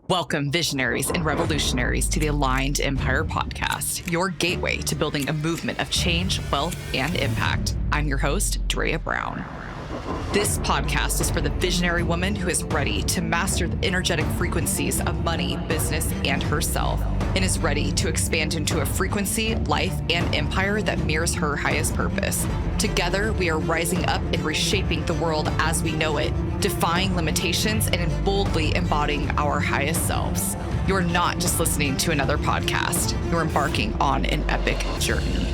Welcome, visionaries and revolutionaries, to the Aligned Empire Podcast, your gateway to building a movement of change, wealth, and impact. I'm your host, Drea Brown. This podcast is for the visionary woman who is ready to master the energetic frequencies of money, business, and herself, and is ready to expand into a frequency, life, and empire that mirrors her highest purpose. Together, we are rising up and reshaping the world as we know it, defying limitations and boldly embodying our highest selves. You're not just listening to another podcast. You're embarking on an epic journey.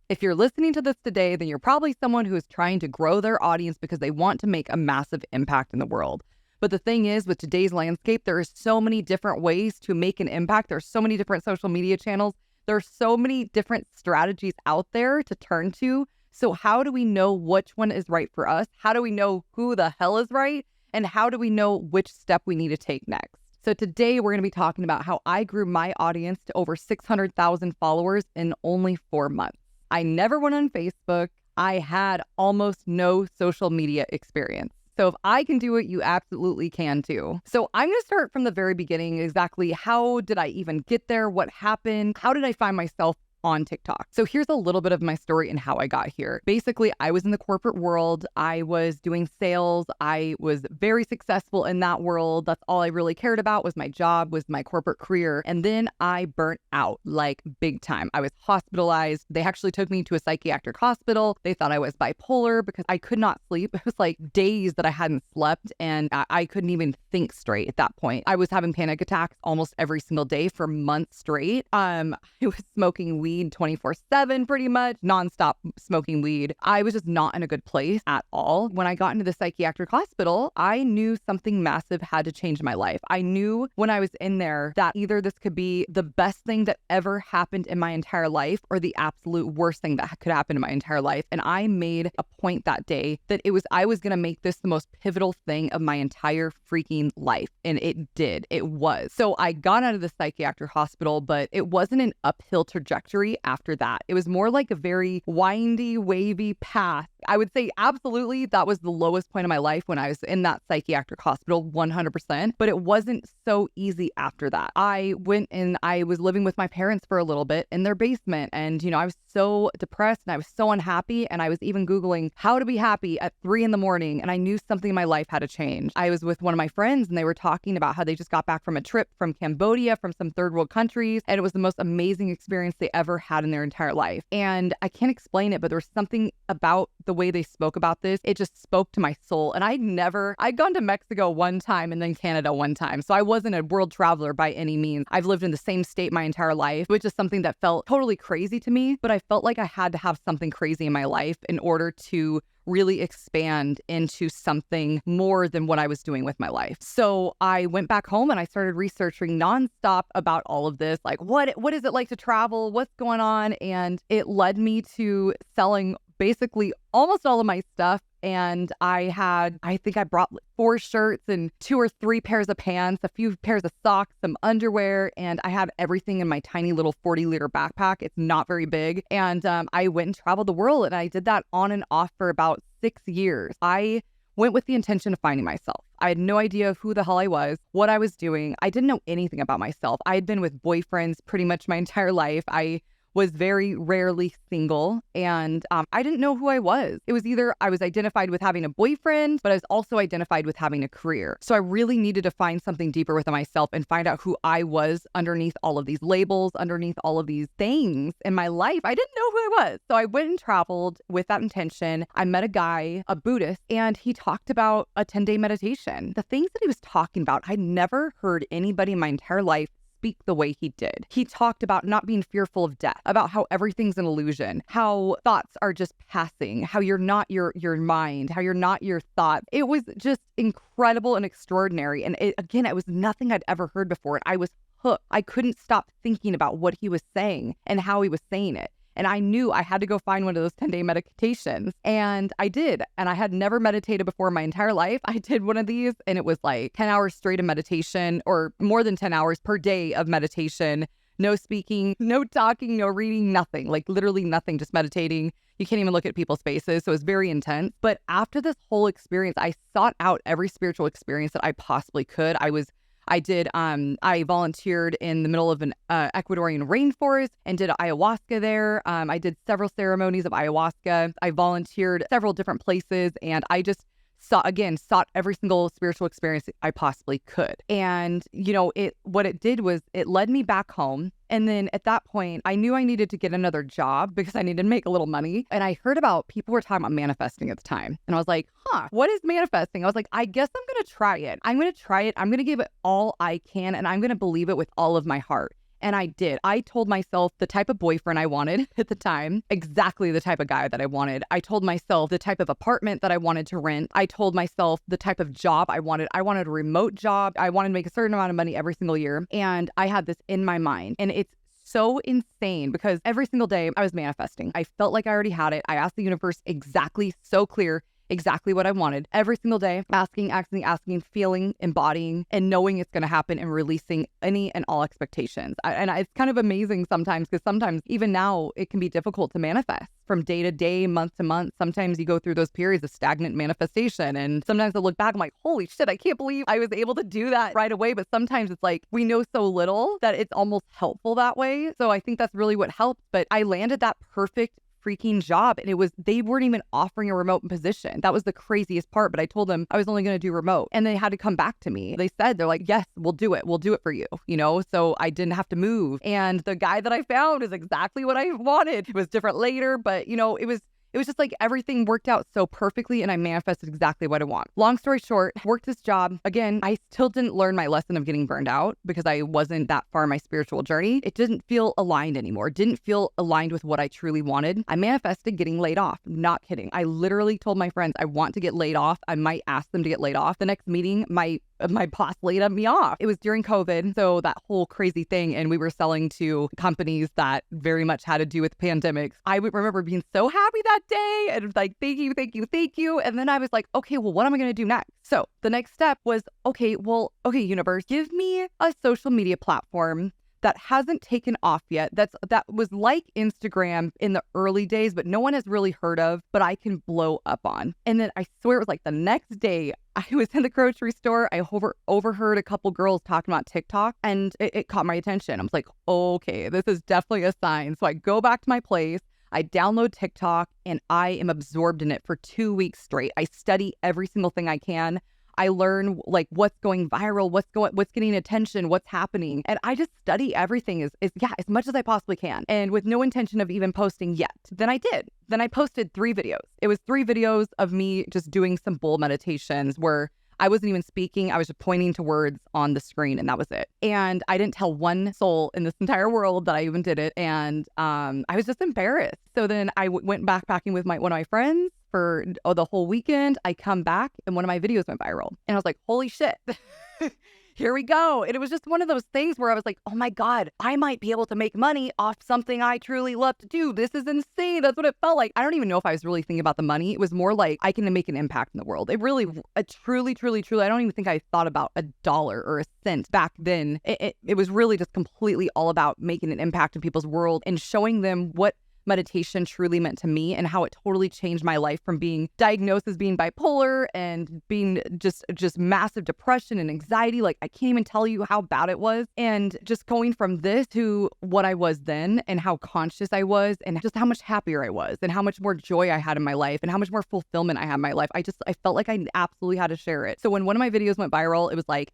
If you're listening to this today, then you're probably someone who is trying to grow their audience because they want to make a massive impact in the world. But the thing is, with today's landscape, there are so many different ways to make an impact. There's so many different social media channels. There are so many different strategies out there to turn to. So how do we know which one is right for us? How do we know who the hell is right? And how do we know which step we need to take next? So today we're going to be talking about how I grew my audience to over 600,000 followers in only 4 months. I never went on Facebook. I had almost no social media experience. So if I can do it, you absolutely can too. So I'm going to start from the very beginning. Exactly how did I even get there? What happened? How did I find myself on TikTok? So here's a little bit of my story and how I got here. Basically, I was in the corporate world. I was doing sales. I was very successful in that world. That's all I really cared about was my job, was my corporate career. And then I burnt out like big time. I was hospitalized. They actually took me to a psychiatric hospital. They thought I was bipolar because I could not sleep. It was like days that I hadn't slept and I couldn't even think straight at that point. I was having panic attacks almost every single day for months straight. I was smoking weed 24/7 pretty much, nonstop smoking weed. I was just not in a good place at all. When I got into the psychiatric hospital, I knew something massive had to change my life. I knew when I was in there that either this could be the best thing that ever happened in my entire life or the absolute worst thing that could happen in my entire life. And I made a point that day that I was going to make this the most pivotal thing of my entire freaking life. And it did. It was. So I got out of the psychiatric hospital, but it wasn't an uphill trajectory after that. It was more like a very windy, wavy path. I would say absolutely that was the lowest point of my life when I was in that psychiatric hospital, 100%, but it wasn't so easy after that. I went and I was living with my parents for a little bit in their basement and, I was so depressed and I was so unhappy and I was even Googling how to be happy at 3 a.m. and I knew something in my life had to change. I was with one of my friends and they were talking about how they just got back from a trip from Cambodia, from some third world countries, and it was the most amazing experience they ever had in their entire life. And I can't explain it, but there was something about the way they spoke about this. It just spoke to my soul. And I'd gone to Mexico one time and then Canada one time. So I wasn't a world traveler by any means. I've lived in the same state my entire life, which is something that felt totally crazy to me. But I felt like I had to have something crazy in my life in order to really expand into something more than what I was doing with my life. So I went back home and I started researching nonstop about all of this. Like, what is it like to travel? What's going on? And it led me to selling basically almost all of my stuff. And I think I brought 4 shirts and 2 or 3 pairs of pants, a few pairs of socks, some underwear, and I had everything in my tiny little 40-liter backpack. It's not very big. And I went and traveled the world and I did that on and off for about 6 years. I went with the intention of finding myself. I had no idea who the hell I was, what I was doing. I didn't know anything about myself. I had been with boyfriends pretty much my entire life. I was very rarely single, and I didn't know who I was. It was either I was identified with having a boyfriend, but I was also identified with having a career. So I really needed to find something deeper within myself and find out who I was underneath all of these labels, underneath all of these things in my life. I didn't know who I was. So I went and traveled with that intention. I met a guy, a Buddhist, and he talked about a 10-day meditation. The things that he was talking about, I'd never heard anybody in my entire life speak the way he did. He talked about not being fearful of death, about how everything's an illusion, how thoughts are just passing, how you're not your mind, how you're not your thought. It was just incredible and extraordinary. And it was nothing I'd ever heard before. And I was hooked. I couldn't stop thinking about what he was saying and how he was saying it. And I knew I had to go find one of those 10-day meditations. And I did. And I had never meditated before in my entire life. I did one of these and it was like 10 hours straight of meditation, or more than 10 hours per day of meditation, No speaking, no talking, no reading, nothing. Like literally nothing, just meditating. You can't even look at people's faces. So it's very intense. But after this whole experience, I sought out every spiritual experience that I possibly could. I volunteered in the middle of an Ecuadorian rainforest and did ayahuasca there. I did several ceremonies of ayahuasca. I volunteered several different places, and I just sought every single spiritual experience I possibly could. And, what it did was it led me back home. And then at that point, I knew I needed to get another job because I needed to make a little money. And I heard about people were talking about manifesting at the time. And I was like, what is manifesting? I was like, I guess I'm going to try it. I'm going to try it. I'm going to give it all I can. And I'm going to believe it with all of my heart. And I did. I told myself the type of boyfriend I wanted at the time, exactly the type of guy that I wanted. I told myself the type of apartment that I wanted to rent. I told myself the type of job I wanted. I wanted a remote job. I wanted to make a certain amount of money every single year. And I had this in my mind. And it's so insane because every single day I was manifesting. I felt like I already had it. I asked the universe exactly, so clear, exactly what I wanted every single day, asking, feeling, embodying, and knowing it's going to happen and releasing any and all expectations. It's kind of amazing sometimes because sometimes even now it can be difficult to manifest from day to day, month to month. Sometimes you go through those periods of stagnant manifestation. And sometimes I look back, I'm like, holy shit, I can't believe I was able to do that right away. But sometimes it's like we know so little that it's almost helpful that way. So I think that's really what helped. But I landed that perfect freaking job. And they weren't even offering a remote position. That was the craziest part. But I told them I was only going to do remote and they had to come back to me. They're like, yes, we'll do it. We'll do it for you. So I didn't have to move. And the guy that I found is exactly what I wanted. It was different later, but it was just like everything worked out so perfectly and I manifested exactly what I want. Long story short, worked this job. Again, I still didn't learn my lesson of getting burned out because I wasn't that far in my spiritual journey. It didn't feel aligned anymore. It didn't feel aligned with what I truly wanted. I manifested getting laid off. Not kidding. I literally told my friends, I want to get laid off. I might ask them to get laid off. The next meeting, my boss laid me off. It was during COVID, so that whole crazy thing, and we were selling to companies that very much had to do with pandemics. I would remember being so happy that day and it was like, thank you, thank you, thank you. And then I was like, okay, well, what am I going to do next? So the next step was, okay, universe, give me a social media platform that hasn't taken off yet. That was like Instagram in the early days, but no one has really heard of, but I can blow up on. And then I swear it was like the next day I was in the grocery store. I overheard a couple girls talking about TikTok and it caught my attention. I was like, okay, this is definitely a sign. So I go back to my place. I download TikTok and I am absorbed in it for 2 weeks straight. I study every single thing I can. I learn like what's going viral, what's getting attention, what's happening. And I just study everything as much as I possibly can. And with no intention of even posting yet. Then I did. Then I posted 3 videos. It was 3 videos of me just doing some bowl meditations where I wasn't even speaking. I was just pointing to words on the screen and that was it. And I didn't tell one soul in this entire world that I even did it. And I was just embarrassed. So then I went backpacking with one of my friends for the whole weekend. I come back and one of my videos went viral. And I was like, holy shit. Here we go. And it was just one of those things where I was like, oh my God, I might be able to make money off something I truly love to do. This is insane. That's what it felt like. I don't even know if I was really thinking about the money. It was more like I can make an impact in the world. It really, truly, I don't even think I thought about a dollar or a cent back then. It was really just completely all about making an impact in people's world and showing them what meditation truly meant to me and how it totally changed my life from being diagnosed as being bipolar and being just massive depression and anxiety. Like I can't even tell you how bad it was. And just going from this to what I was then and how conscious I was and just how much happier I was and how much more joy I had in my life and how much more fulfillment I had in my life. I felt like I absolutely had to share it. So when one of my videos went viral, it was like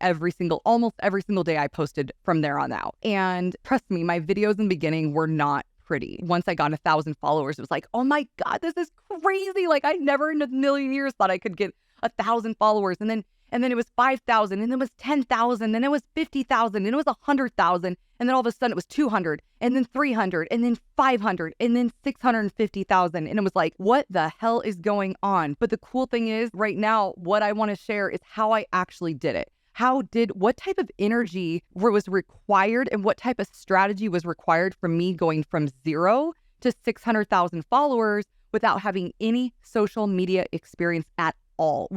almost every single day I posted from there on out. And trust me, my videos in the beginning were not pretty. Once I got 1,000 followers, it was like, oh my God, this is crazy. Like I never in a million years thought I could get 1,000 followers. And then it was 5,000 and then it was 10,000. Then it was 50,000 and it was 100,000. And then all of a sudden it was 200 and then 300 and then 500 and then 650,000. And it was like, what the hell is going on? But the cool thing is right now, what I want to share is how I actually did it. What type of energy was required and what type of strategy was required for me going from 0 to 600,000 followers without having any social media experience at all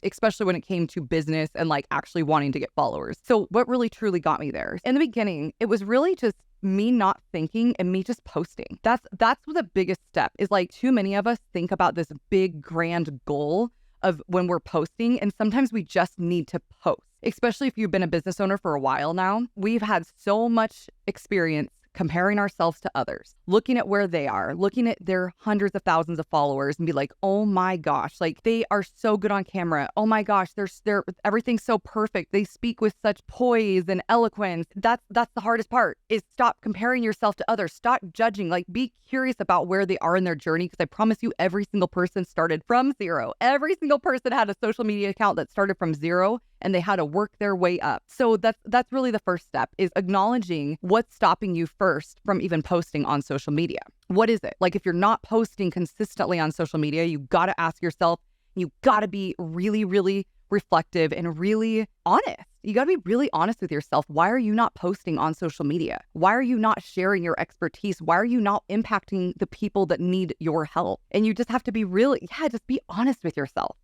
especially when it came to business and like actually wanting to get followers. So what really truly got me there? In the beginning, it was really just me not thinking and me just posting. That's the biggest step is like too many of us think about this big grand goal of when we're posting, and sometimes we just need to post. Especially if you've been a business owner for a while now, we've had so much experience comparing ourselves to others, looking at where they are, looking at their hundreds of thousands of followers and be like, oh my gosh, like they are so good on camera. Oh my gosh, they're everything's so perfect. They speak with such poise and eloquence. That's the hardest part is stop comparing yourself to others. Stop judging, like be curious about where they are in their journey. Because I promise you, every single person started from zero. Every single person had a social media account that started from zero and they had to work their way up. So that's really the first step is acknowledging what's stopping you first from even posting on social media. What is it? Like if you're not posting consistently on social media, you got to ask yourself, you got to be really, really reflective and really honest. You got to be really honest with yourself. Why are you not posting on social media? Why are you not sharing your expertise? Why are you not impacting the people that need your help? And you just have to be really, just be honest with yourself.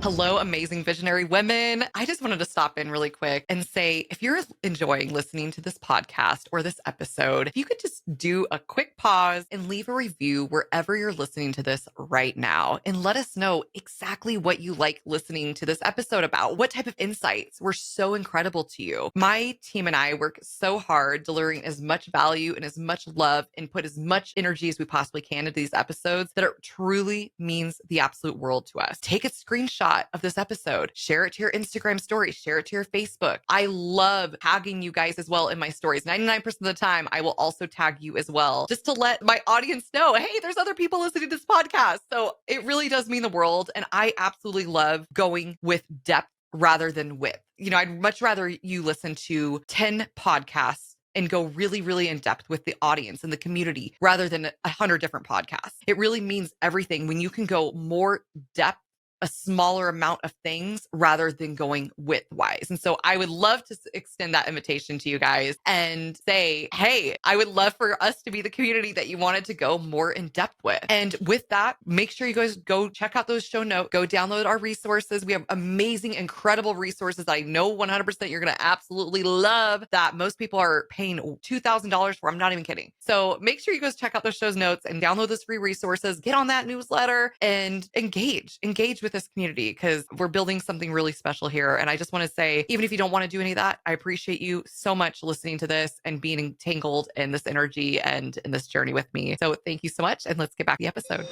Hello, amazing visionary women. I just wanted to stop in really quick and say, if you're enjoying listening to this podcast or this episode, if you could just do a quick pause and leave a review wherever you're listening to this right now and let us know exactly what you like listening to this episode about. What type of insights were so incredible to you? My team and I work so hard delivering as much value and as much love and put as much energy as we possibly can into these episodes that it truly means the absolute world to us. Take a screenshot of this episode, share it to your Instagram story, share it to your Facebook. I love tagging you guys as well in my stories. 99% of the time, I will also tag you as well, just to let my audience know, hey, there's other people listening to this podcast. So it really does mean the world. And I absolutely love going with depth rather than width. I'd much rather you listen to 10 podcasts and go really, really in depth with the audience and the community rather than 100 different podcasts. It really means everything when you can go more depth, a smaller amount of things rather than going width-wise. And so I would love to extend that invitation to you guys and say, hey, I would love for us to be the community that you wanted to go more in depth with. And with that, make sure you guys go check out those show notes, go download our resources. We have amazing, incredible resources I know 100% you're going to absolutely love that most people are paying $2,000 for. I'm not even kidding. So make sure you guys check out those show notes and download those free resources, get on that newsletter and engage with this community because we're building something really special here. And I just want to say, even if you don't want to do any of that, I appreciate you so much listening to this and being entangled in this energy and in this journey with me. So thank you so much. And let's get back to the episode.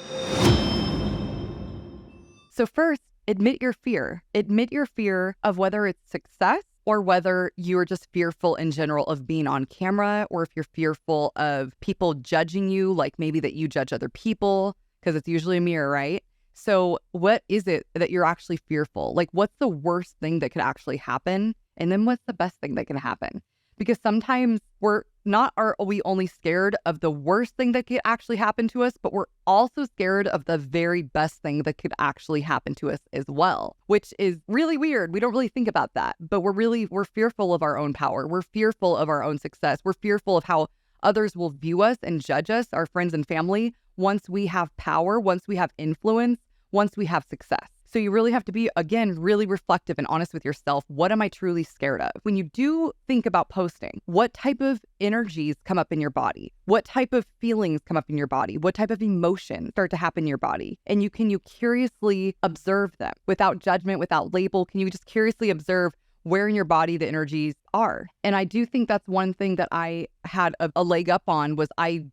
So first, admit your fear. Admit your fear of whether it's success or whether you're just fearful in general of being on camera, or if you're fearful of people judging you, like maybe that you judge other people, because it's usually a mirror, right? So what is it that you're actually fearful? Like, what's the worst thing that could actually happen? And then what's the best thing that can happen? Because sometimes are we only scared of the worst thing that could actually happen to us, but we're also scared of the very best thing that could actually happen to us as well, which is really weird. We don't really think about that, but we're fearful of our own power. We're fearful of our own success. We're fearful of how others will view us and judge us, our friends and family, once we have power, once we have influence, once we have success. So you really have to be, again, really reflective and honest with yourself. What am I truly scared of? When you do think about posting, what type of energies come up in your body? What type of feelings come up in your body? What type of emotions start to happen in your body? And can you curiously observe them without judgment, without label? Can you just curiously observe where in your body the energies are? And I do think that's one thing that I had a leg up on was I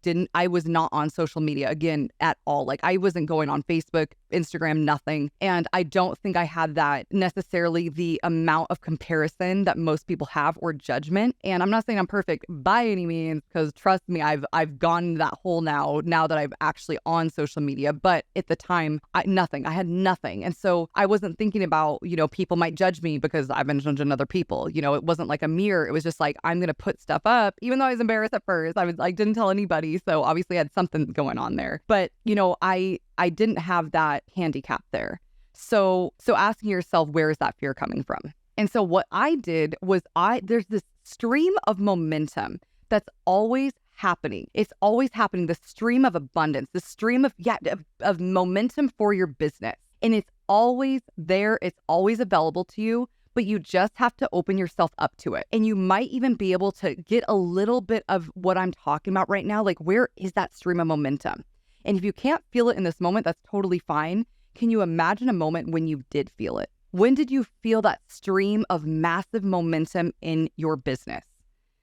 was not on social media again at all. Like I wasn't going on Facebook, Instagram, nothing. And I don't think I had that necessarily the amount of comparison that most people have or judgment. And I'm not saying I'm perfect by any means, because trust me, I've gone that hole now that I'm actually on social media. But at the time, I had nothing. And so I wasn't thinking about, people might judge me because I've been judging other people. It wasn't like a mirror. It was just like, I'm going to put stuff up, even though I was embarrassed at first. I was like, didn't tell anybody. So obviously I had something going on there. But, I didn't have that handicap there. So asking yourself, where is that fear coming from? And so what I did was there's this stream of momentum that's always happening. It's always happening. The stream of abundance, the stream of momentum for your business. And it's always there. It's always available to you. but you just have to open yourself up to it. And you might even be able to get a little bit of what I'm talking about right now. Like, where is that stream of momentum? And if you can't feel it in this moment, that's totally fine. Can you imagine a moment when you did feel it? When did you feel that stream of massive momentum in your business?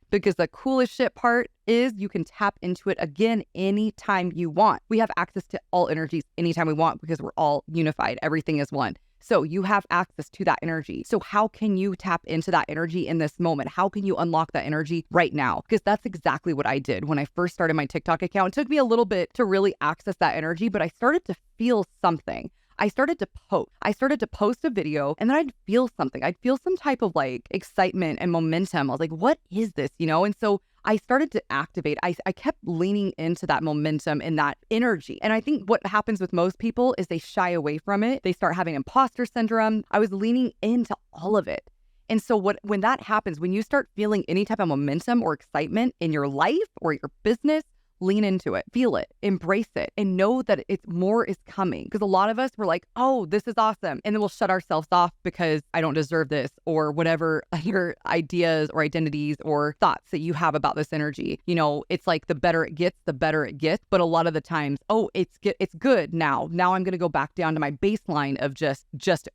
Because the coolest shit part is you can tap into it again anytime you want. We have access to all energies anytime we want because we're all unified. Everything is one. So you have access to that energy. So how can you tap into that energy in this moment? How can you unlock that energy right now? Because that's exactly what I did when I first started my TikTok account. It took me a little bit to really access that energy, but I started to feel something. I started to post a video, and then I'd feel something. I'd feel some type of like excitement and momentum. I was like, what is this? And so I started to activate. I kept leaning into that momentum and that energy. And I think what happens with most people is they shy away from it. They start having imposter syndrome. I was leaning into all of it. And so when that happens, when you start feeling any type of momentum or excitement in your life or your business, lean into it, feel it, embrace it, and know that more is coming. Because a lot of us were like, oh, this is awesome. And then we'll shut ourselves off because I don't deserve this or whatever other ideas or identities or thoughts that you have about this energy. It's like the better it gets, the better it gets. But a lot of the times, oh, it's good now. Now I'm going to go back down to my baseline of just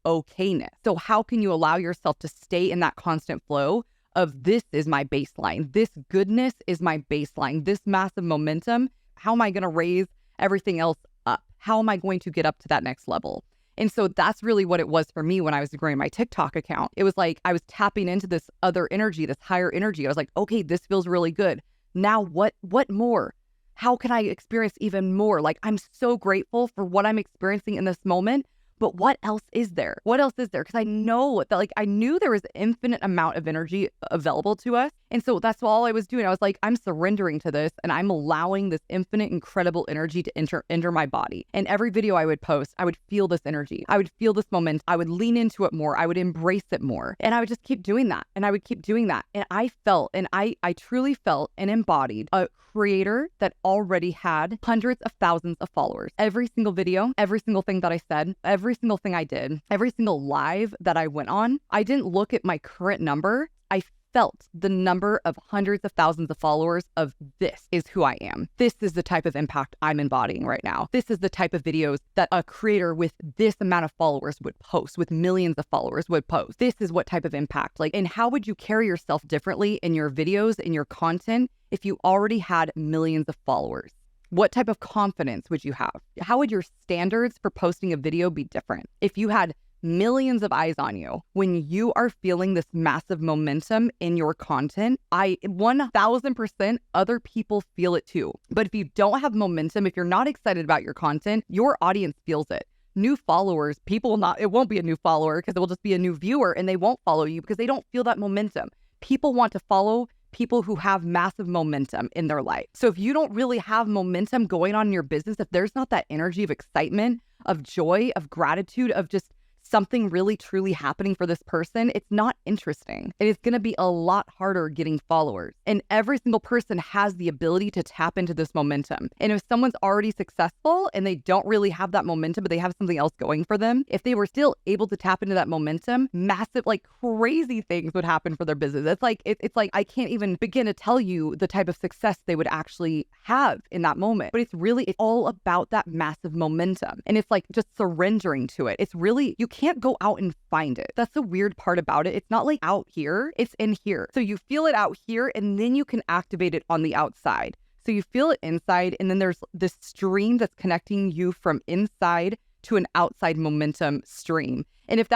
okayness. So how can you allow yourself to stay in that constant flow of this is my baseline. This goodness is my baseline. This massive momentum. How am I going to raise everything else up? How am I going to get up to that next level? And so that's really what it was for me when I was growing my TikTok account. It was like I was tapping into this other energy, this higher energy. I was like, okay, this feels really good. Now what more? How can I experience even more? Like, I'm so grateful for what I'm experiencing in this moment. But what else is there? What else is there? Because I know that, I knew there was an infinite amount of energy available to us. And so that's all I was doing. I was like, I'm surrendering to this and I'm allowing this infinite, incredible energy to enter my body. And every video I would post, I would feel this energy. I would feel this momentum. I would lean into it more. I would embrace it more. And I would just keep doing that. And I would keep doing that. And I felt, and I truly felt and embodied a creator that already had hundreds of thousands of followers. Every single video, every single thing that I said, every single thing I did, every single live that I went on, I didn't look at my current number. I felt the number of hundreds of thousands of followers of this is who I am. This is the type of impact I'm embodying right now. This is the type of videos that a creator with this amount of followers would post, with millions of followers would post. This is what type of impact. And how would you carry yourself differently in your videos, in your content, if you already had millions of followers? What type of confidence would you have? How would your standards for posting a video be different if you had millions of eyes on you? When you are feeling this massive momentum in your content, 1000% other people feel it too. But if you don't have momentum, if you're not excited about your content, your audience feels it. New followers, it won't be a new follower because it will just be a new viewer and they won't follow you because they don't feel that momentum. People want to follow people who have massive momentum in their life. So if you don't really have momentum going on in your business, if there's not that energy of excitement, of joy, of gratitude, of just something really truly happening for this person, it's not interesting. And it's going to be a lot harder getting followers. And every single person has the ability to tap into this momentum. And if someone's already successful and they don't really have that momentum, but they have something else going for them, if they were still able to tap into that momentum, massive, crazy things would happen for their business. It's like I can't even begin to tell you the type of success they would actually have in that moment. But it's all about that massive momentum. And it's like just surrendering to it. It's really, you can't go out and find it. That's the weird part about it. It's not like out here, it's in here. So you feel it out here and then you can activate it on the outside. So you feel it inside and then there's this stream that's connecting you from inside to an outside momentum stream. And if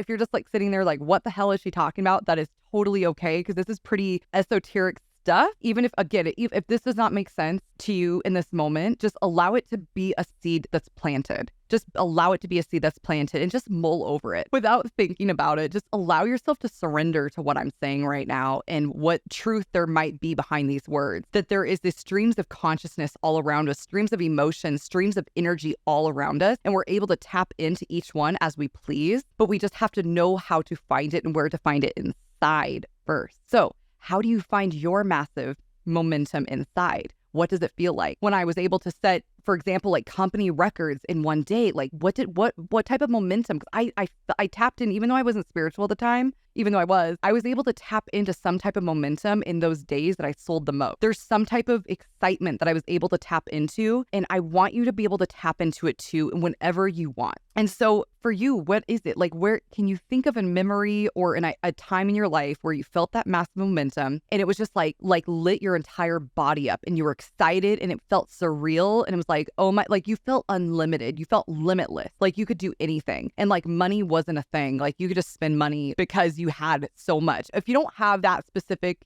you're just sitting there what the hell is she talking about? That is totally okay because this is pretty esoteric stuff. Even if this does not make sense to you in this moment, just allow it to be a seed that's planted. Just allow it to be a seed that's planted and just mull over it without thinking about it. Just allow yourself to surrender to what I'm saying right now and what truth there might be behind these words. That there is these streams of consciousness all around us, streams of emotion, streams of energy all around us. And we're able to tap into each one as we please, but we just have to know how to find it and where to find it inside first. So how do you find your massive momentum inside? What does it feel like? When I was able to set for example, like company records in one day. Like what type of momentum? 'Cause I tapped in, even though I wasn't spiritual at the time, even though I was able to tap into some type of momentum in those days that I sold the most. There's some type of excitement that I was able to tap into, and I want you to be able to tap into it too whenever you want. And so for you, what is it? Like, where can you think of a memory or in a time in your life where you felt that massive momentum and it was just like lit your entire body up and you were excited and it felt surreal and it was like, oh my, like you felt unlimited, you felt limitless, like you could do anything. And like money wasn't a thing. Like you could just spend money because you had so much. If you don't have that specific,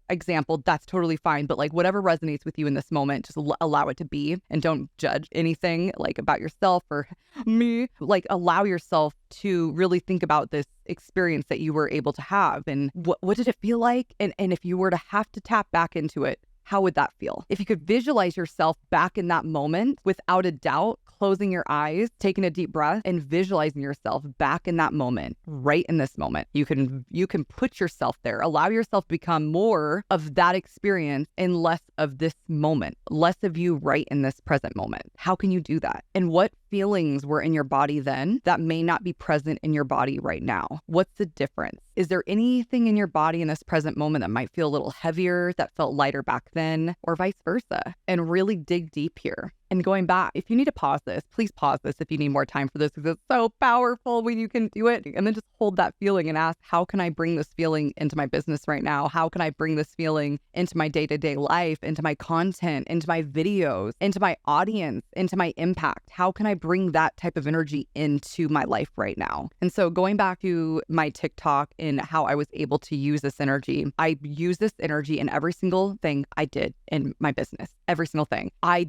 example, that's totally fine. But like whatever resonates with you in this moment, just allow it to be and don't judge anything like about yourself or me. Like allow yourself to really think about this experience that you were able to have and what did it feel like? And if you were to have to tap back into it, how would that feel? If you could visualize yourself back in that moment, without a doubt, closing your eyes, taking a deep breath and visualizing yourself back in that moment, right in this moment, you can put yourself there, allow yourself to become more of that experience and less of this moment, less of you right in this present moment. How can you do that? And what feelings were in your body then that may not be present in your body right now? What's the difference? Is there anything in your body in this present moment that might feel a little heavier, that felt lighter back then, or vice versa? And really dig deep here. And going back, if you need to pause this, please pause this if you need more time for this, because it's so powerful when you can do it. And then just hold that feeling and ask, how can I bring this feeling into my business right now? How can I bring this feeling into my day-to-day life, into my content, into my videos, into my audience, into my impact? How can I bring that type of energy into my life right now? And so going back to my TikTok and how I was able to use this energy, I use this energy in every single thing I did in my business, every single thing. I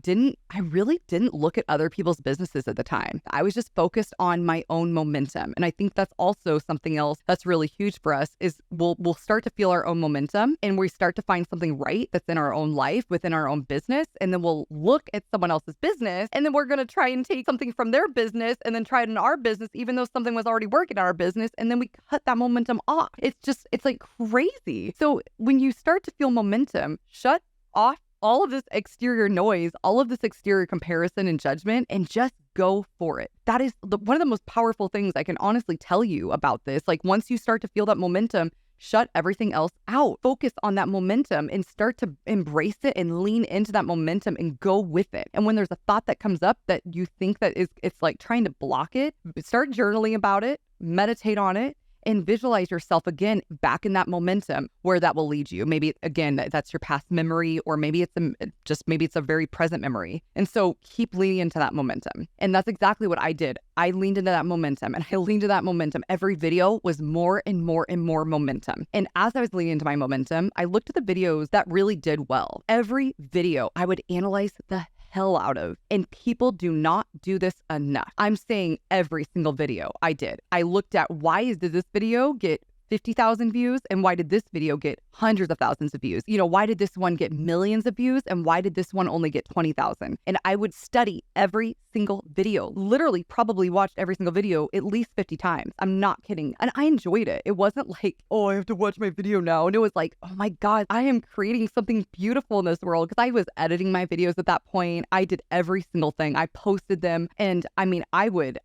really didn't look at other people's businesses at the time. I was just focused on my own momentum. And I think that's also something else that's really huge for us is we'll start to feel our own momentum and we start to find something right that's in our own life, within our own business. And then we'll look at someone else's business and then we're going to try and take something from their business and then try it in our business, even though something was already working in our business. And then we cut that momentum off. It's like crazy. So when you start to feel momentum, shut off all of this exterior noise, all of this exterior comparison and judgment, and just go for it. That is one of the most powerful things I can honestly tell you about this. Like once you start to feel that momentum, shut everything else out. Focus on that momentum and start to embrace it and lean into that momentum and go with it. And when there's a thought that comes up that you think that it's like trying to block it, start journaling about it, meditate on it, and visualize yourself again back in that momentum where that will lead you. Maybe again, that's your past memory, or maybe it's a very present memory. And so keep leaning into that momentum. And that's exactly what I did. I leaned into that momentum and I leaned into that momentum. Every video was more and more and more momentum. And as I was leaning into my momentum, I looked at the videos that really did well. Every video I would analyze the hell out of. And people do not do this enough. I'm saying every single video I did. I looked at did this video get 50,000 views and why did this video get hundreds of thousands of views? Why did this one get millions of views and why did this one only get 20,000? And I would study every single video, literally probably watched every single video at least 50 times. I'm not kidding. And I enjoyed it. It wasn't like, oh, I have to watch my video now. And it was like, oh my God, I am creating something beautiful in this world, because I was editing my videos at that point. I did every single thing. I posted them. And I mean, I would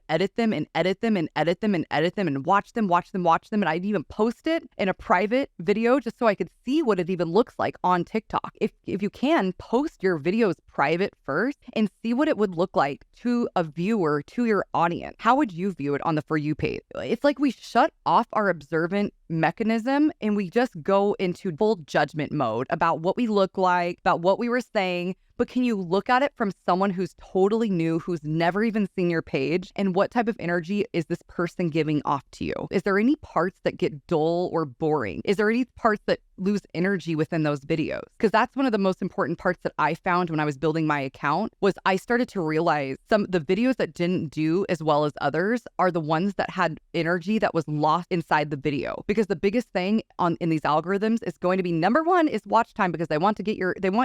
edit them and edit them and edit them and edit them and watch them. And I'd even post it in a private video just so I could see what it even looks like on TikTok. If you can, post your videos private first and see what it would look like to a viewer, to your audience. How would you view it on the For You page? It's like we shut off our observant mechanism and we just go into full judgment mode about what we look like, about what we were saying. But can you look at it from someone who's totally new, who's never even seen your page? And what type of energy is this person giving off to you? Is there any parts that get dull or boring? Is there any parts that lose energy within those videos? Because that's one of the most important parts that I found when I was building my account, was I started to realize the videos that didn't do as well as others are the ones that had energy that was lost inside the video. Because the biggest thing in these algorithms is going to be, number one is watch time, because they want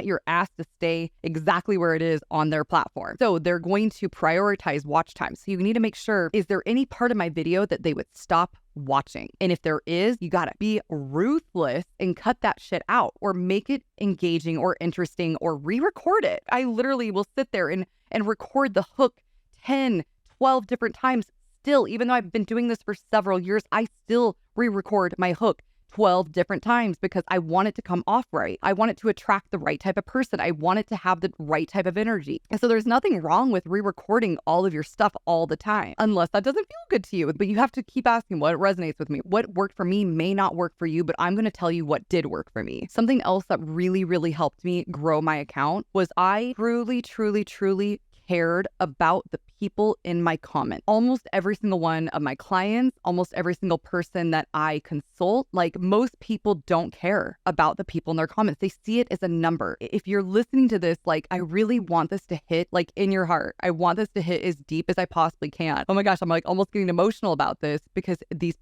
your ass to stay exactly where it is on their platform. So they're going to prioritize watch time. So you need to make sure, is there any part of my video that they would stop watching. And if there is, you gotta be ruthless and cut that shit out or make it engaging or interesting or re-record it. I literally will sit there and record the hook 10, 12 different times. Still, even though I've been doing this for several years, I still re-record my hook 12 different times because I want it to come off right. I want it to attract the right type of person. I want it to have the right type of energy. And so there's nothing wrong with re-recording all of your stuff all the time, unless that doesn't feel good to you. But you have to keep asking what resonates with me. What worked for me may not work for you, but I'm going to tell you what did work for me. Something else that really, really helped me grow my account was I truly, truly, truly cared about the people in my comment. Almost every single one of my clients, almost every single person that I consult, like most people don't care about the people in their comments. They see it as a number. If you're listening to this, like I really want this to hit like in your heart. I want this to hit as deep as I possibly can. Oh my gosh, I'm like almost getting emotional about this because these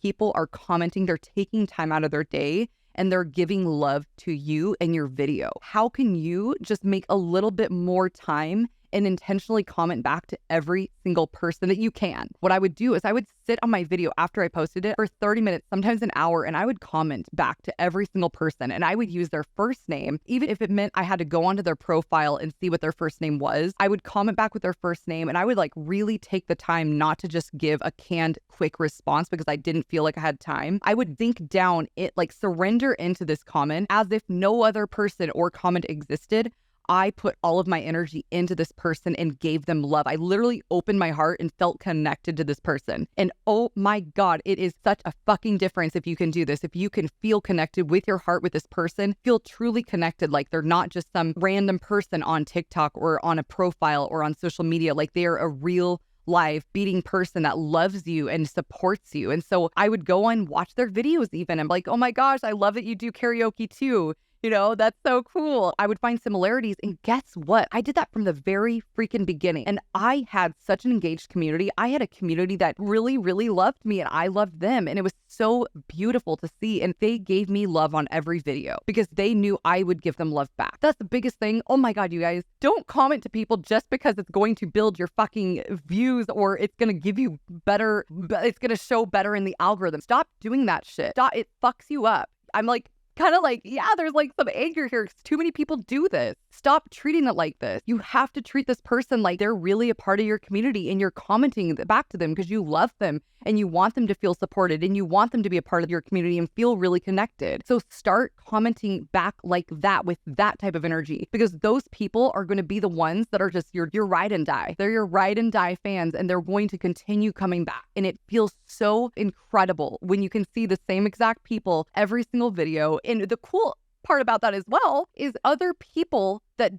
people are commenting, they're taking time out of their day and they're giving love to you and your video. How can you just make a little bit more time and intentionally comment back to every single person that you can? What I would do is I would sit on my video after I posted it for 30 minutes, sometimes an hour, and I would comment back to every single person. And I would use their first name, even if it meant I had to go onto their profile and see what their first name was. I would comment back with their first name, and I would like really take the time not to just give a canned quick response because I didn't feel like I had time. I would think down it, like surrender into this comment as if no other person or comment existed. I put all of my energy into this person and gave them love. I literally opened my heart and felt connected to this person. And oh my God, it is such a fucking difference if you can do this. If you can feel connected with your heart with this person, feel truly connected, like they're not just some random person on TikTok or on a profile or on social media, like they are a real live beating person that loves you and supports you. And so I would go and watch their videos even. I'm like, oh my gosh, I love that you do karaoke too. You know, that's so cool. I would find similarities. And guess what? I did that from the very freaking beginning. And I had such an engaged community. I had a community that really, really loved me and I loved them. And it was so beautiful to see. And they gave me love on every video because they knew I would give them love back. That's the biggest thing. Oh my God, you guys, don't comment to people just because it's going to build your fucking views or it's going to give you better, it's going to show better in the algorithm. Stop doing that shit. Stop. It fucks you up. I'm like, kind of like, yeah, there's like some anger here because too many people do this. Stop treating it like this. You have to treat this person like they're really a part of your community and you're commenting back to them because you love them and you want them to feel supported and you want them to be a part of your community and feel really connected. So start commenting back like that with that type of energy because those people are going to be the ones that are just your ride and die. They're your ride and die fans and they're going to continue coming back. And it feels so incredible when you can see the same exact people every single video. And the cool part about that as well is other people that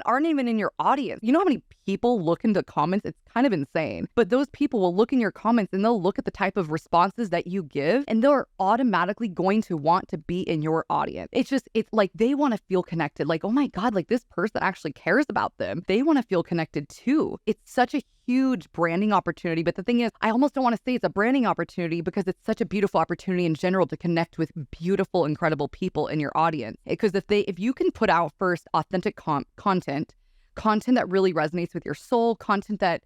aren't even in your audience. You know how many people look into comments? It's kind of insane. But those people will look in your comments and they'll look at the type of responses that you give and they're automatically going to want to be in your audience. It's like they want to feel connected. Like, oh my God, like this person actually cares about them. They want to feel connected too. It's such a huge branding opportunity. But the thing is, I almost don't want to say it's a branding opportunity because it's such a beautiful opportunity in general to connect with beautiful, incredible people in your audience. Because if you can put out first authentic content that really resonates with your soul, content that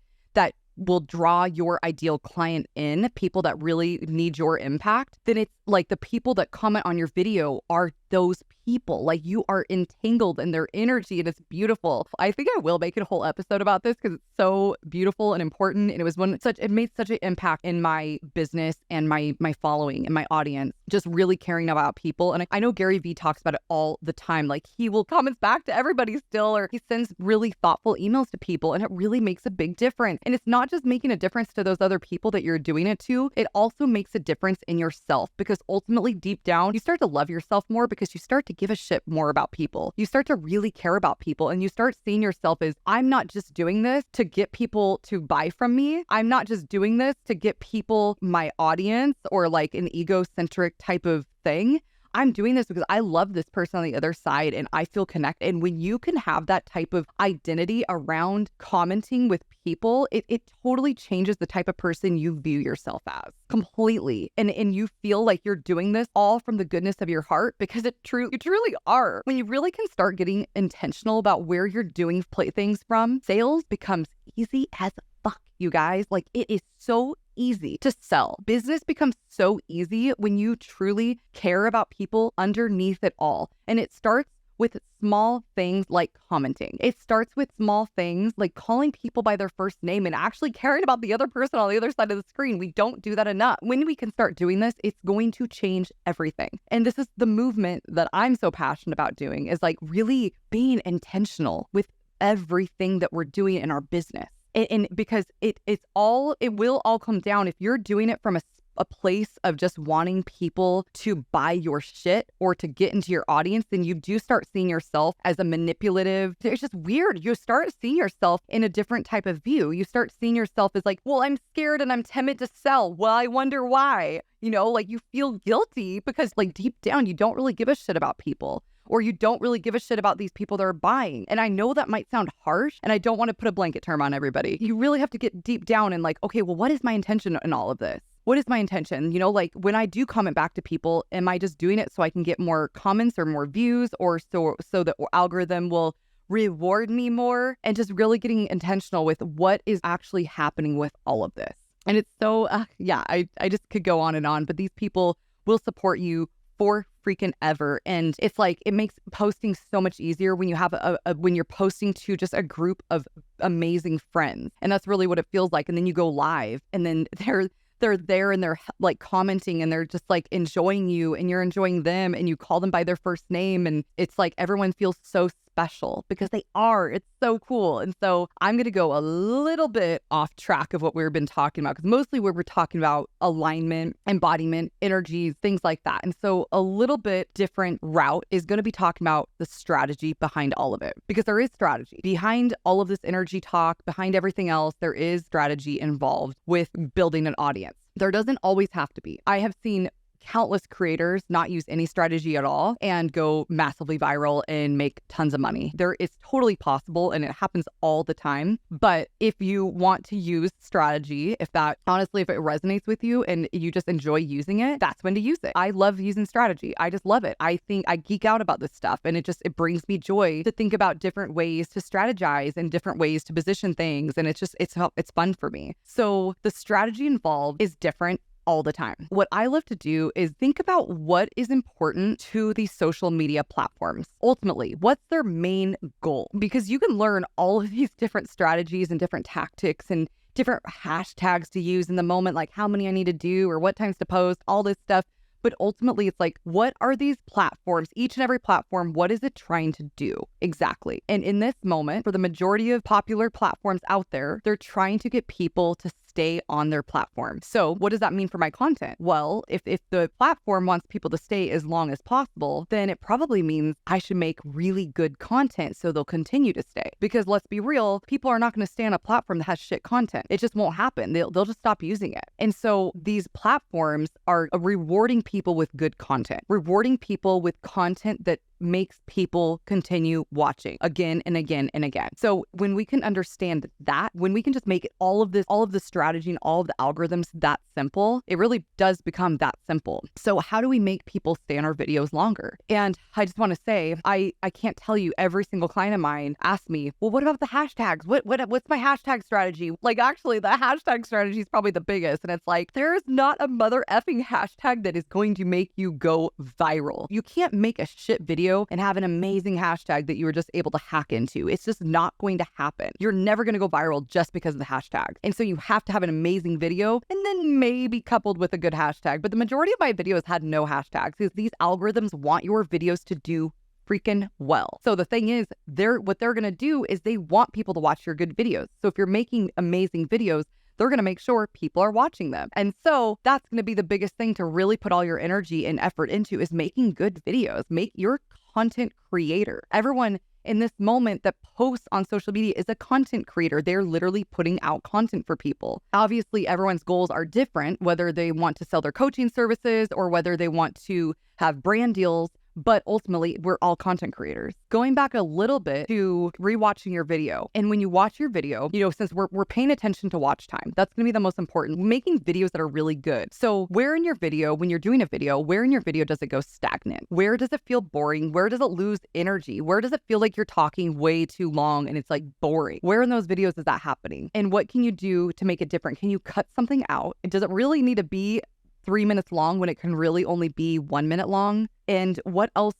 will draw your ideal client in, people that really need your impact, then it's like the people that comment on your video are those people. Like you are entangled in their energy and it's beautiful. I think I will make a whole episode about this because it's so beautiful and important. And it made such an impact in my business and my following and my audience, just really caring about people. And I know Gary Vee talks about it all the time. Like he will comments back to everybody still, or he sends really thoughtful emails to people and it really makes a big difference. And it's not just making a difference to those other people that you're doing it to, it also makes a difference in yourself because ultimately deep down, you start to love yourself more because you start to give a shit more about people. You start to really care about people and you start seeing yourself as, I'm not just doing this to get people to buy from me. I'm not just doing this to get people my audience or like an egocentric type of thing. I'm doing this because I love this person on the other side and I feel connected. And when you can have that type of identity around commenting with people, it totally changes the type of person you view yourself as completely. And you feel like you're doing this all from the goodness of your heart because you truly are. When you really can start getting intentional about where you're doing things from, sales becomes easy as fuck, you guys. Like, it is so easy to sell. Business becomes so easy when you truly care about people underneath it all. And it starts with small things like commenting. It starts with small things like calling people by their first name and actually caring about the other person on the other side of the screen. We don't do that enough. When we can start doing this, it's going to change everything. And this is the movement that I'm so passionate about doing, is like really being intentional with everything that we're doing in our business. And because it will all come down, if you're doing it from a place of just wanting people to buy your shit or to get into your audience, then you do start seeing yourself as a manipulative. It's just weird. You start seeing yourself in a different type of view. You start seeing yourself as like, well, I'm scared and I'm timid to sell. Well, I wonder why. You know, like you feel guilty because like deep down, you don't really give a shit about people. Or you don't really give a shit about these people that are buying. And I know that might sound harsh, and I don't want to put a blanket term on everybody. You really have to get deep down and like, okay, well, what is my intention in all of this? What is my intention? You know, like when I do comment back to people, am I just doing it so I can get more comments or more views, or so the algorithm will reward me more? And just really getting intentional with what is actually happening with all of this. And it's so, I just could go on and on, but these people will support you for freaking ever. And it's like, it makes posting so much easier when you have when you're posting to just a group of amazing friends. And that's really what it feels like. And then you go live and then they're there and they're like commenting and they're just like enjoying you and you're enjoying them and you call them by their first name. And it's like everyone feels so special because they are. It's so cool. And so I'm going to go a little bit off track of what we've been talking about, because mostly we were talking about alignment, embodiment, energies, things like that. And so a little bit different route is going to be talking about the strategy behind all of it, because there is strategy behind all of this energy talk, behind everything else. There is strategy involved with building an audience. There doesn't always have to be. I have seen countless creators not use any strategy at all and go massively viral and make tons of money. It's totally possible and it happens all the time. But if you want to use strategy, if it resonates with you and you just enjoy using it, that's when to use it. I love using strategy. I just love it. I think I geek out about this stuff, and it brings me joy to think about different ways to strategize and different ways to position things. And it's fun for me. So the strategy involved is different all the time. What I love to do is think about what is important to these social media platforms. Ultimately, what's their main goal? Because you can learn all of these different strategies and different tactics and different hashtags to use in the moment, like how many I need to do or what times to post, all this stuff. But ultimately, it's like, what are these platforms, each and every platform, what is it trying to do exactly? And in this moment, for the majority of popular platforms out there, they're trying to get people to stay on their platform. So what does that mean for my content? Well, if the platform wants people to stay as long as possible, then it probably means I should make really good content so they'll continue to stay. Because let's be real, people are not going to stay on a platform that has shit content. It just won't happen. They'll just stop using it. And so these platforms are rewarding people with good content, rewarding people with content that makes people continue watching again and again and again. So when we can understand that, when we can just make it all of the strategy and all of the algorithms that simple, it really does become that simple. So how do we make people stay on our videos longer? And I just want to say, I can't tell you, every single client of mine asks me, well, what about the hashtags? What's my hashtag strategy? Like, actually, the hashtag strategy is probably the biggest. And it's like, there's not a mother effing hashtag that is going to make you go viral. You can't make a shit video and have an amazing hashtag that you were just able to hack into. It's just not going to happen. You're never going to go viral just because of the hashtag. And so you have to have an amazing video and then maybe coupled with a good hashtag. But the majority of my videos had no hashtags because these algorithms want your videos to do freaking well. So the thing is, what they're going to do is they want people to watch your good videos. So if you're making amazing videos, they're going to make sure people are watching them. And so that's going to be the biggest thing to really put all your energy and effort into, is making good videos. Make your content creator. Everyone in this moment that posts on social media is a content creator. They're literally putting out content for people. Obviously, everyone's goals are different, whether they want to sell their coaching services or whether they want to have brand deals. But ultimately, we're all content creators. Going back a little bit to rewatching your video. And when you watch your video, since we're paying attention to watch time, that's going to be the most important. Making videos that are really good. So where in your video, when you're doing a video, where in your video does it go stagnant? Where does it feel boring? Where does it lose energy? Where does it feel like you're talking way too long and it's like boring? Where in those videos is that happening? And what can you do to make it different? Can you cut something out? Does it really need to be 3 minutes long when it can really only be 1 minute long? And what else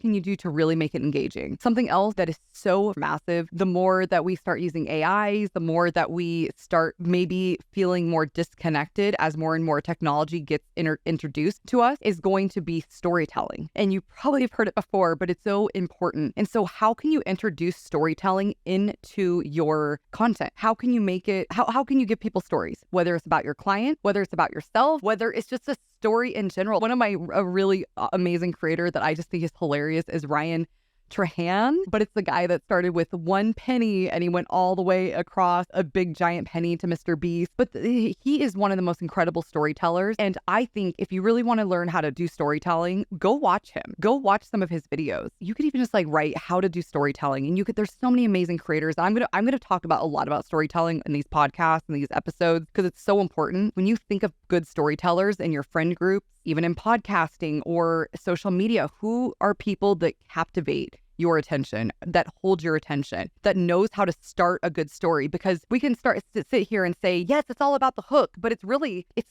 can you do to really make it engaging? Something else that is so massive, the more that we start using AIs, the more that we start maybe feeling more disconnected as more and more technology gets introduced to us, is going to be storytelling. And you probably have heard it before, but it's so important. And so how can you introduce storytelling into your content? How can you make it, how can you give people stories? Whether it's about your client, whether it's about yourself, whether it's just a story in general. One of my really amazing creator that I just think is hilarious is Ryan Trahan, but it's the guy that started with 1 penny and he went all the way across a big giant penny to Mr. Beast. But he is one of the most incredible storytellers. And I think if you really want to learn how to do storytelling, go watch him. Go watch some of his videos. You could even just write how to do storytelling, and there's so many amazing creators. I'm gonna talk about a lot about storytelling in these podcasts and these episodes because it's so important. When you think of good storytellers in your friend group, even in podcasting or social media, who are people that captivate your attention, that hold your attention, that knows how to start a good story? Because we can sit here and say, yes, it's all about the hook, but it's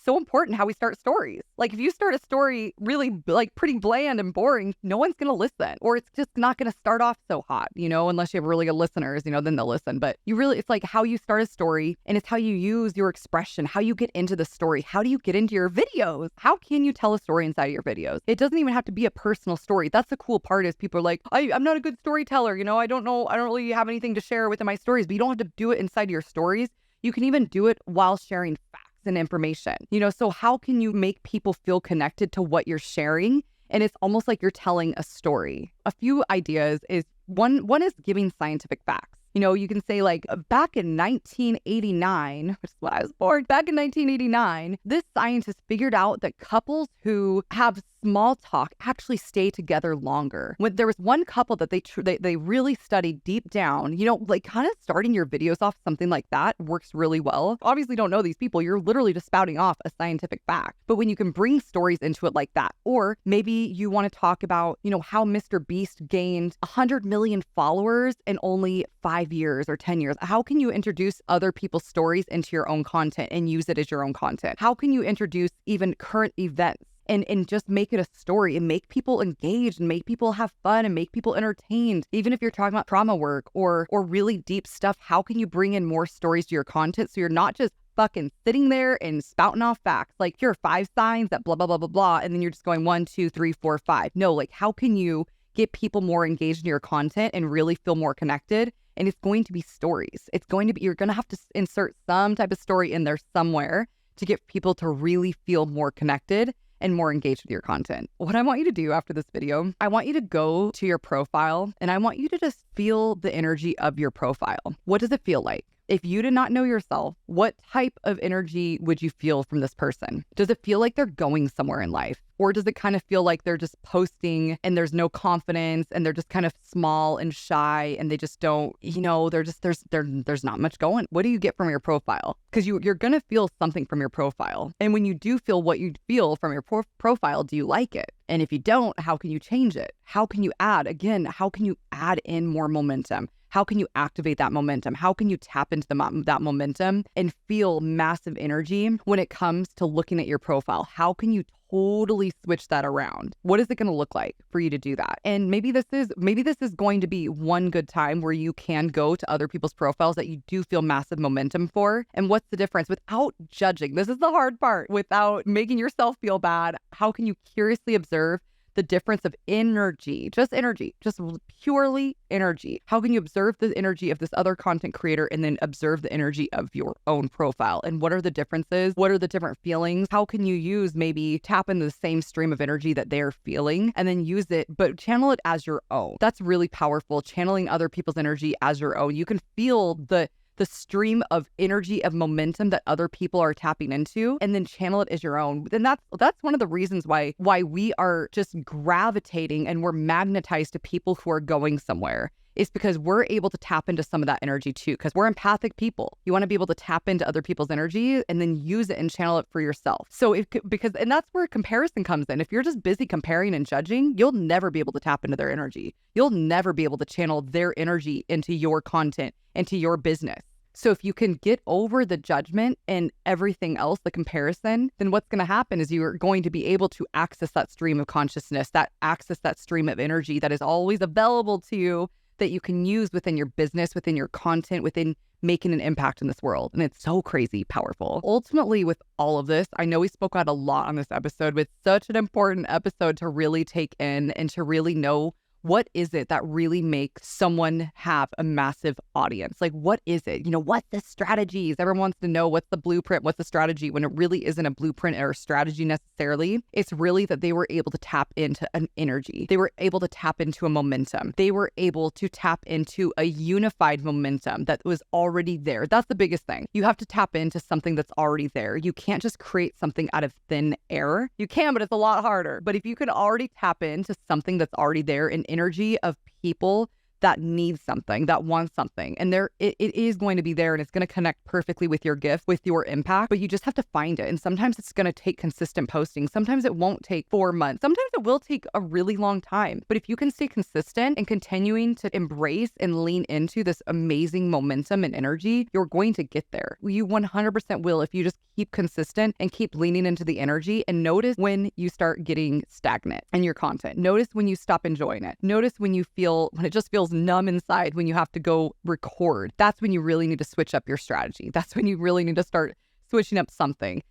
so important how we start stories. Like if you start a story really pretty bland and boring, no one's going to listen, or it's just not going to start off so hot, unless you have really good listeners, then they'll listen. But it's like how you start a story, and it's how you use your expression, how you get into the story. How do you get into your videos? How can you tell a story inside of your videos? It doesn't even have to be a personal story. That's the cool part, is people are like, I'm not a good storyteller. I don't really have anything to share within my stories. But you don't have to do it inside your stories. You can even do it while sharing facts and information. So how can you make people feel connected to what you're sharing? And it's almost like you're telling a story. A few ideas is one is giving scientific facts. You can say back in 1989, which is when I was born, back in 1989, this scientist figured out that couples who have small talk actually stay together longer. When there was one couple that they really studied deep down, kind of starting your videos off something like that works really well. Obviously don't know these people. You're literally just spouting off a scientific fact. But when you can bring stories into it like that, or maybe you want to talk about, how Mr. Beast gained 100 million followers in only 5 years or 10 years. How can you introduce other people's stories into your own content and use it as your own content? How can you introduce even current events and just make it a story and make people engaged and make people have fun and make people entertained? Even if you're talking about trauma work or really deep stuff, how can you bring in more stories to your content so you're not just fucking sitting there and spouting off facts like here are 5 signs that blah blah blah blah blah, and then you're just going 1, 2, 3, 4, 5. No, how can you get people more engaged in your content and really feel more connected? And it's going to be stories. You're going to have to insert some type of story in there somewhere to get people to really feel more connected and more engaged with your content. What I want you to do after this video, I want you to go to your profile and I want you to just feel the energy of your profile. What does it feel like? If you did not know yourself, what type of energy would you feel from this person? Does it feel like they're going somewhere in life? Or does it kind of feel like they're just posting and there's no confidence and they're just kind of small and shy and they just don't, there's not much going? What do you get from your profile? Because you're going to feel something from your profile. And when you do feel what you feel from your profile, do you like it? And if you don't, how can you change it? How can you add in more momentum? How can you activate that momentum? How can you tap into that momentum and feel massive energy when it comes to looking at your profile? How can you totally switch that around? What is it going to look like for you to do that? And maybe this is going to be one good time where you can go to other people's profiles that you do feel massive momentum for. And what's the difference? Without judging, this is the hard part, without making yourself feel bad, how can you curiously observe the difference of energy, just purely energy? How can you observe the energy of this other content creator and then observe the energy of your own profile? And what are the differences? What are the different feelings? How can you maybe tap into the same stream of energy that they're feeling and then use it, but channel it as your own? That's really powerful, channeling other people's energy as your own. You can feel the the stream of energy, of momentum that other people are tapping into, and then channel it as your own. Then that's one of the reasons why we are just gravitating and we're magnetized to people who are going somewhere. Is because we're able to tap into some of that energy too, because we're empathic people. You want to be able to tap into other people's energy and then use it and channel it for yourself. So and that's where comparison comes in. If you're just busy comparing and judging, you'll never be able to tap into their energy. You'll never be able to channel their energy into your content, into your business. So if you can get over the judgment and everything else, the comparison, then what's going to happen is you're going to be able to access that stream of consciousness, that stream of energy that is always available to you, that you can use within your business, within your content, within making an impact in this world. And it's so crazy powerful. Ultimately, with all of this, I know we spoke out a lot on this episode, but it's such an important episode to really take in and to really know what is it that really makes someone have a massive audience? Like, what is it? What's the strategies? Everyone wants to know what's the blueprint, what's the strategy, when it really isn't a blueprint or a strategy necessarily. It's really that they were able to tap into an energy. They were able to tap into a momentum. They were able to tap into a unified momentum that was already there. That's the biggest thing. You have to tap into something that's already there. You can't just create something out of thin air. You can, but it's a lot harder. But if you can already tap into something that's already there, an energy of people that need something, that want something, and it is going to be there, and it's going to connect perfectly with your gift, with your impact, but you just have to find it. And sometimes it's going to take consistent posting. Sometimes it won't take 4 months. Sometimes it will take a really long time. But if you can stay consistent and continuing to embrace and lean into this amazing momentum and energy, you're going to get there. You 100% will if you just keep consistent and keep leaning into the energy, and notice when you start getting stagnant in your content. Notice when you stop enjoying it. Notice when it just feels numb inside when you have to go record. That's when you really need to switch up your strategy. That's when you really need to start switching up something.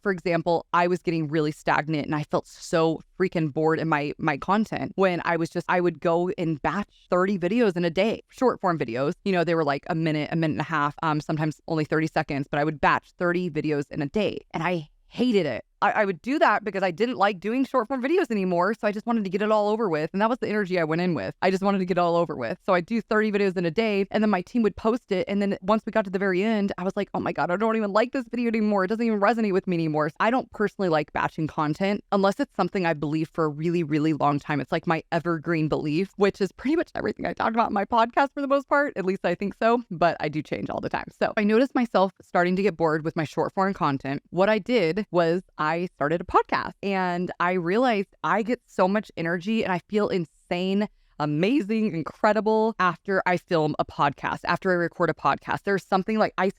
For example, I was getting really stagnant and I felt so freaking bored in my content when I would go and batch 30 videos in a day, short form videos. They were like a minute and a half, sometimes only 30 seconds, but I would batch 30 videos in a day, and I hated it. I would do that because I didn't like doing short form videos anymore. So I just wanted to get it all over with. And that was the energy I went in with. I just wanted to get it all over with. So I'd do 30 videos in a day, and then my team would post it. And then once we got to the very end, I was like, oh my God, I don't even like this video anymore. It doesn't even resonate with me anymore. I don't personally like batching content unless it's something I believe for a really, really long time. It's like my evergreen belief, which is pretty much everything I talk about in my podcast for the most part. At least I think so, but I do change all the time. So I noticed myself starting to get bored with my short form content. What I did was I started a podcast, and I realized I get so much energy and I feel insane, amazing, incredible after I film a podcast, after I record a podcast. There's something like I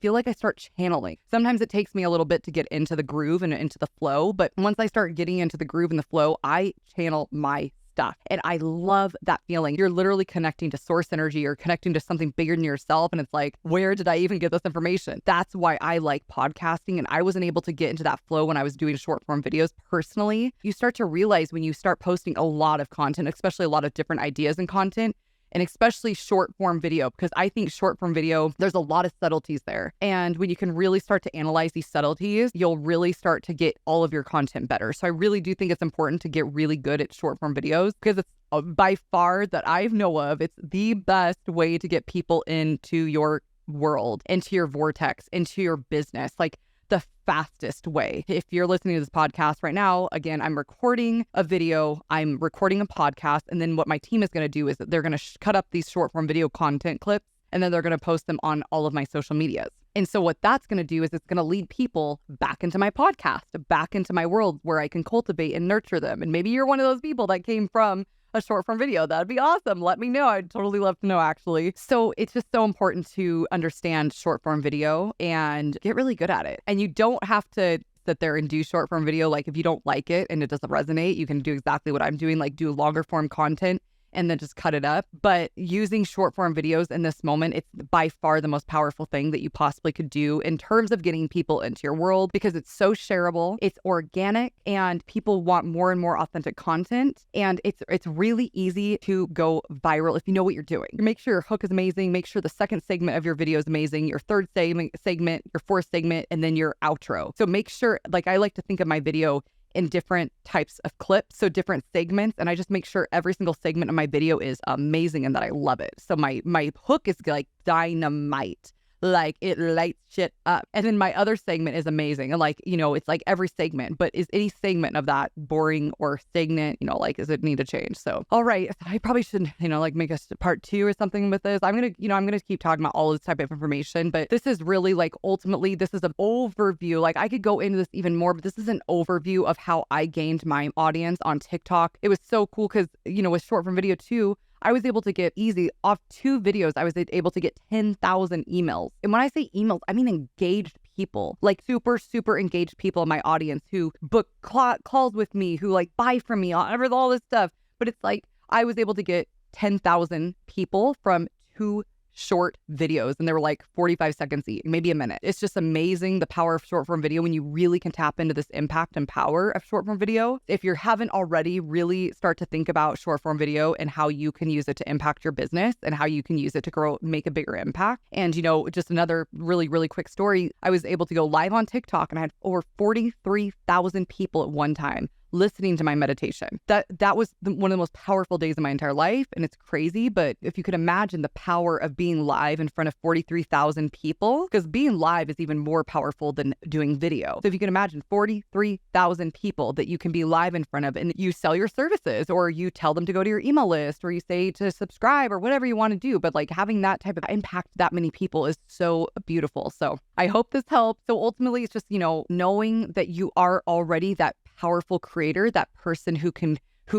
feel like I start channeling. Sometimes it takes me a little bit to get into the groove and into the flow, but once I start getting into the groove and the flow, I channel my stuff. And I love that feeling. You're literally connecting to source energy or connecting to something bigger than yourself. And it's like, where did I even get this information? That's why I like podcasting. And I wasn't able to get into that flow when I was doing short form videos personally. You start to realize when you start posting a lot of content, especially a lot of different ideas and content, and especially short form video, because I think short form video, there's a lot of subtleties there. And when you can really start to analyze these subtleties, you'll really start to get all of your content better. So I really do think it's important to get really good at short form videos, because it's by far that I know of, it's the best way to get people into your world, into your vortex, into your business. Like, the fastest way. If you're listening to this podcast right now, again, I'm recording a video, I'm recording a podcast, and then what my team is going to do is that they're going to cut up these short form video content clips, and then they're going to post them on all of my social medias. And so what that's going to do is it's going to lead people back into my podcast, back into my world where I can cultivate and nurture them. And maybe you're one of those people that came from a short form video. That'd be awesome. Let me know. I'd totally love to know, actually. So it's just so important to understand short form video and get really good at it. And you don't have to sit there and do short form video. Like, if you don't like it and it doesn't resonate, you can do exactly what I'm doing, like do longer form content and then just cut it up. But using short form videos in this moment, it's by far the most powerful thing that you possibly could do in terms of getting people into your world, because it's so shareable, it's organic, and people want more and more authentic content. And it's really easy to go viral if you know what you're doing. Make sure your hook is amazing. Make sure the second segment of your video is amazing, your third segment, your fourth segment, and then your outro. So make sure, like, I like to think of my video in different types of clips, so different segments, and I just make sure every single segment of my video is amazing and that I love it. So my hook is like dynamite. Like it lights shit up. And then my other segment is amazing. And like, it's like every segment, but is any segment of that boring or stagnant? Like, does it need to change? So, all right, I probably should, like make a part 2 or something with this. I'm going to keep talking about all this type of information, but this is really like, ultimately, this is an overview. Like I could go into this even more, but this is an overview of how I gained my audience on TikTok. It was so cool because, with short form video too, I was able to get easy off 2 videos. I was able to get 10,000 emails. And when I say emails, I mean engaged people, like super, super engaged people in my audience who book calls with me, who like buy from me, all this stuff. But it's like, I was able to get 10,000 people from 2 short videos, and they were like 45 seconds each, maybe a minute. It's just amazing the power of short form video when you really can tap into this impact and power of short form video. If you haven't already, really start to think about short form video and how you can use it to impact your business and how you can use it to grow, make a bigger impact. And just another really, really quick story. I was able to go live on TikTok and I had over 43,000 people at one time listening to my meditation. That was one of the most powerful days of my entire life. And it's crazy, but if you could imagine the power of being live in front of 43,000 people, because being live is even more powerful than doing video. So if you can imagine 43,000 people that you can be live in front of, and you sell your services, or you tell them to go to your email list, or you say to subscribe, or whatever you want to do. But like having that type of impact that many people is so beautiful. So I hope this helps. So ultimately it's just, knowing that you are already that powerful creator, that person who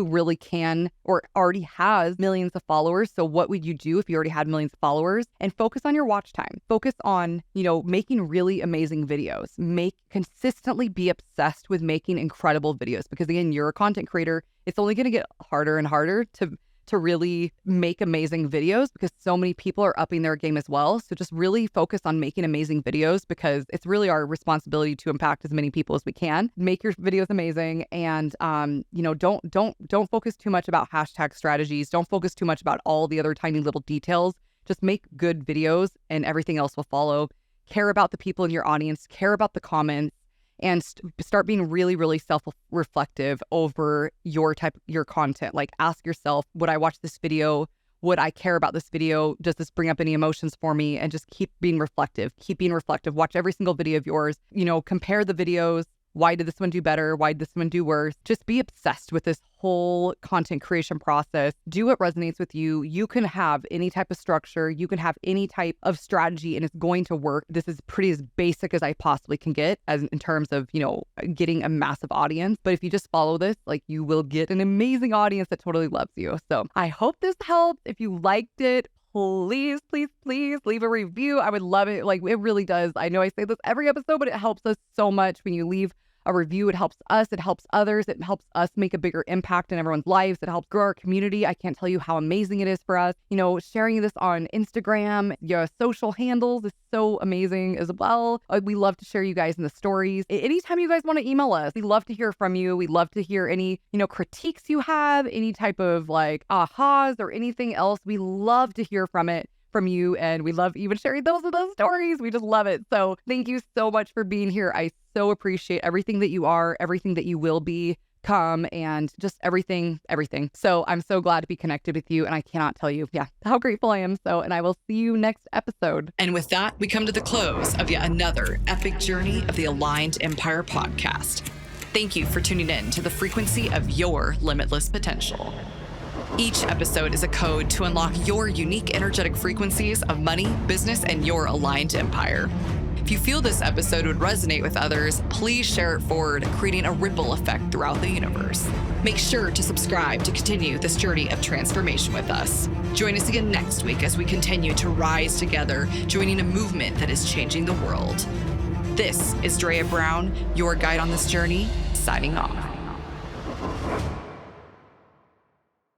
really can or already has millions of followers. So what would you do if you already had millions of followers? And focus on your watch time. Focus on, making really amazing videos. Consistently be obsessed with making incredible videos, because again, you're a content creator. It's only going to get harder and harder to really make amazing videos, because so many people are upping their game as well. So just really focus on making amazing videos, because it's really our responsibility to impact as many people as we can. Make your videos amazing, and don't focus too much about hashtag strategies. Don't focus too much about all the other tiny little details. Just make good videos and everything else will follow. Care about the people in your audience, care about the comments, and start being really, really self-reflective over your content. Like ask yourself, would I watch this video? Would I care about this video? Does this bring up any emotions for me? And just keep being reflective. Watch every single video of yours. Compare the videos. Why did this one do better? Why did this one do worse? Just be obsessed with this whole content creation process. Do what resonates with you. You can have any type of structure. You can have any type of strategy, and it's going to work. This is pretty as basic as I possibly can get in terms of, getting a massive audience. But if you just follow this, like, you will get an amazing audience that totally loves you. So I hope this helped. If you liked it, please, please, please leave a review. I would love it. Like, it really does. I know I say this every episode, but it helps us so much when you leave a review. It helps us. It helps others. It helps us make a bigger impact in everyone's lives. It helps grow our community. I can't tell you how amazing it is for us. Sharing this on Instagram, your social handles is so amazing as well. We love to share you guys in the stories. Anytime you guys want to email us, we love to hear from you. We love to hear any, critiques you have, any type of like ahas or anything else. We love to hear from you, and we love even sharing those stories. We just love it. So thank you so much for being here. I so appreciate everything that you are, everything that you will become, and just everything. So I'm so glad to be connected with you, and I cannot tell you, how grateful I am. And I will see you next episode. And with that, we come to the close of yet another epic journey of the Aligned Empire podcast. Thank you for tuning in to the frequency of your limitless potential. Each episode is a code to unlock your unique energetic frequencies of money, business, and your aligned empire. If you feel this episode would resonate with others, please share it forward, creating a ripple effect throughout the universe. Make sure to subscribe to continue this journey of transformation with us. Join us again next week as we continue to rise together, joining a movement that is changing the world. This is Drea Brown, your guide on this journey, signing off.